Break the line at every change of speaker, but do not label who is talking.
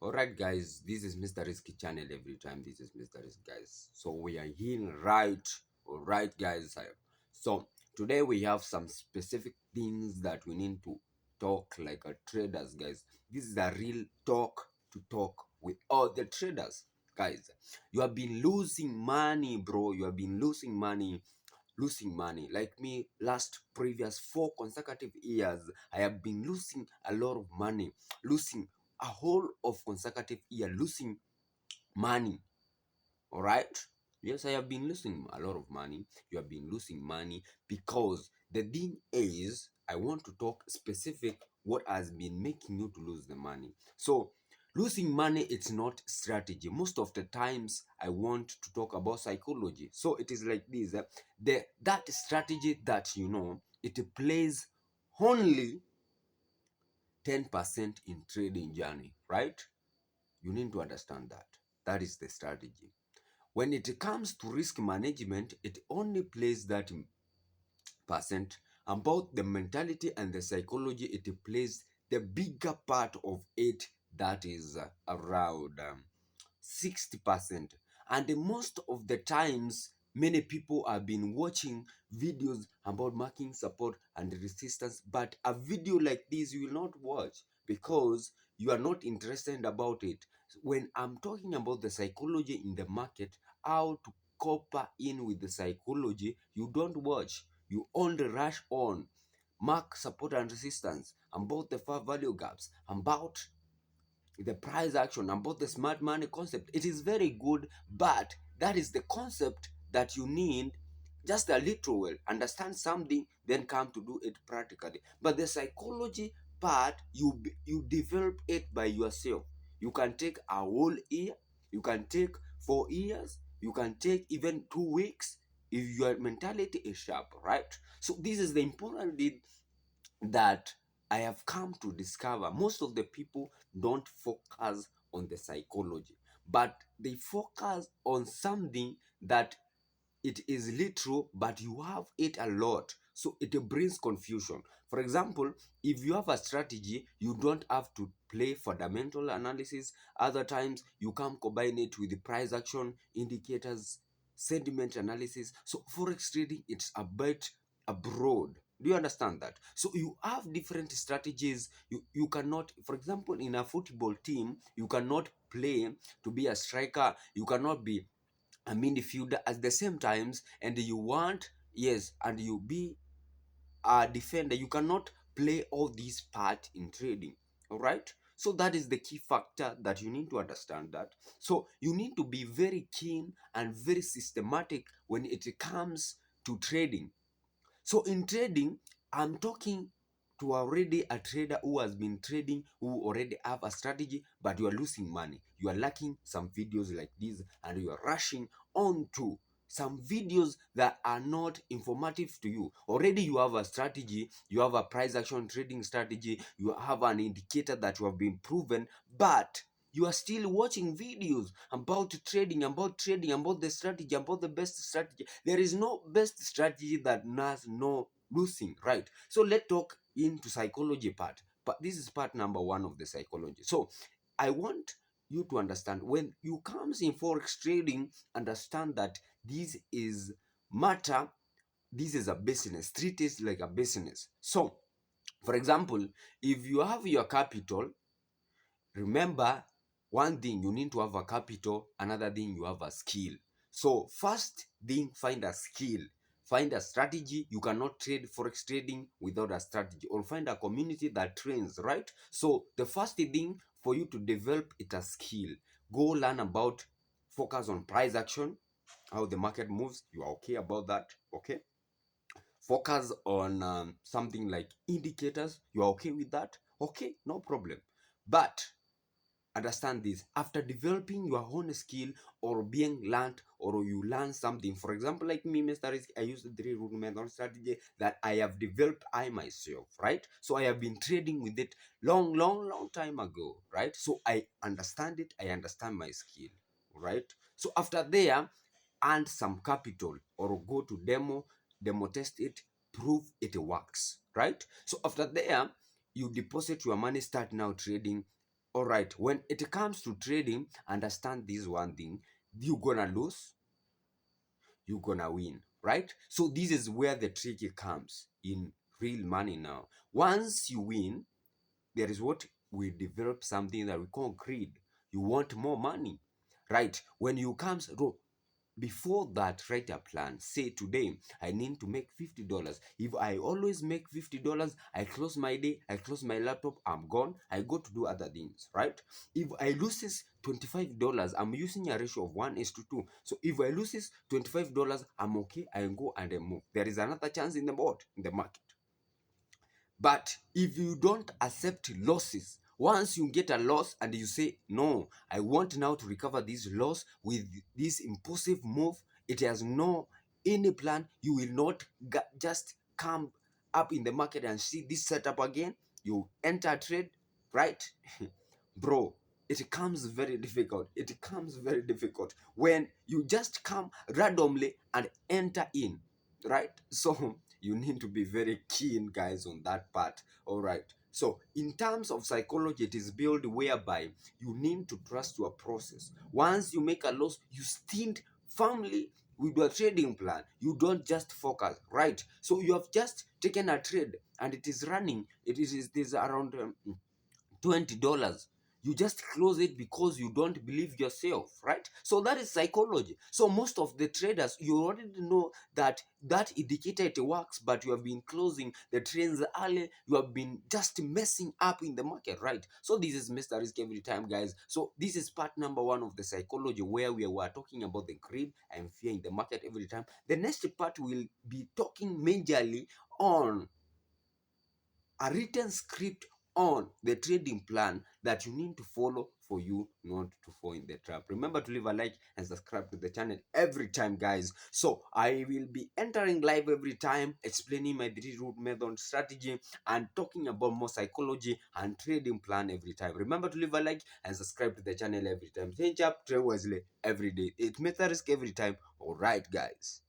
Alright guys, this is Mr. Risky channel. Every time this is Mr. Risky guys. So we are here right. Alright guys. So today we have some specific things that we need to talk like a traders guys. This is a real talk to talk with all the traders guys. You have been losing money, bro. You have been losing money like me. Last previous 4 consecutive years I have been losing a lot of money, losing a whole of consecutive year, losing money. All right, yes, I have been losing a lot of money. You have been losing money because the thing is, I want to talk specific what has been making you to lose the money. So losing money, it's not strategy. Most of the times I want to talk about psychology. So it is like this, that strategy that it plays only 10% in trading journey, right? You need to understand that. That is the strategy. When it comes to risk management, it only plays that percent. About the mentality and the psychology, it plays the bigger part of it, that is around 60%. And most of the times, many people have been watching videos about marking support and resistance, but a video like this you will not watch because you are not interested about it. When I'm talking about the psychology in the market, how to copper in with the psychology, you don't watch, you only rush on mark support and resistance, about the fair value gaps, about the price action, about the smart money concept. It is very good, but that is the concept that you need just a little well. Understand something, then come to do it practically. But the psychology part, you develop it by yourself. You can take a whole year, you can take 4 years, you can take even 2 weeks if your mentality is sharp, right? So this is the important thing that I have come to discover. Most of the people don't focus on the psychology, but they focus on something that it is literal, but you have it a lot. So it brings confusion. For example, if you have a strategy, you don't have to play fundamental analysis. Other times, you can combine it with the price action indicators, sentiment analysis. So forex trading, it's a bit abroad. Do you understand that? So you have different strategies. You cannot, for example, in a football team, you cannot play to be a striker. You cannot be a midfielder at the same times, and you want, yes, and you be a defender. You cannot play all these part in trading. All right, so that is the key factor that you need to understand. That so you need to be very keen and very systematic when it comes to trading. So in trading, I'm talking to already a trader who has been trading, who already have a strategy, but you are losing money. You are lacking some videos like this, and you are rushing onto some videos that are not informative to you. Already you have a strategy, you have a price action trading strategy, you have an indicator that you have been proven, but you are still watching videos about trading, about the strategy, about the best strategy. There is no best strategy that has no losing, right? So let's talk into psychology part. But this is part number one of the psychology. So I want you to understand, when you comes in forex trading, understand that this is matter. This is a business. Treat it like a business. So for example, if you have your capital, remember, one thing, you need to have a capital, another thing, you have a skill. So first thing, find a skill, find a strategy. You cannot trade forex trading without a strategy, or find a community that trains, right? So the first thing for you to develop it a skill, go learn about, focus on price action, how the market moves. You are okay about that? Okay. Focus on something like indicators. You are okay with that? Okay, no problem. But understand this, after developing your own skill or being learned, or you learn something, for example, like me, Mr. Risk, I use the 3 rule method strategy that I have developed I myself, right? So I have been trading with it long time ago, right? So I understand it, I understand my skill, right? So after there, earn some capital, or go to demo test it, prove it works, right? So after there, you deposit your money, start now trading. All right, when it comes to trading, understand this one thing: you're gonna lose, you're gonna win, right? So this is where the trick comes in real money now. Once you win, there is what we develop something that we call greed. You want more money, right? When you comes, before that, write a plan. Say today I need to make $50. If I always make $50, I close my day, I close my laptop, I'm gone, I go to do other things, right? If I loses $25, I'm using a ratio of 1:2. So if I loses $25, I'm okay, I go and I move. There is another chance in the board, in the market. But if you don't accept losses, once you get a loss and you say, no, I want now to recover this loss with this impulsive move, it has no any plan, you will not just come up in the market and see this setup again. You enter trade, right? Bro, it comes very difficult. It comes very difficult when you just come randomly and enter in, right? So you need to be very keen, guys, on that part. All right, so in terms of psychology, it is built whereby you need to trust your process. Once you make a loss, you stand firmly with your trading plan. You don't just focus, right? So you have just taken a trade and it is running, it is around $20. You just close it because you don't believe yourself, right? So that is psychology. So most of the traders, you already know that that indicator it works, but you have been closing the trends early, you have been just messing up in the market, right? So this is Mr. Risk every time, guys. So this is part number one of the psychology, where we were talking about the greed and fear in the market every time. The next part will be talking majorly on a written script on the trading plan that you need to follow for you not to fall in the trap. Remember to leave a like and subscribe to the channel every time, guys. So I will be entering live every time, explaining my 3 root method strategy and talking about more psychology and trading plan every time. Remember to leave a like and subscribe to the channel every time. Change up, trade wisely every day. It makes a risk every time. All right, guys.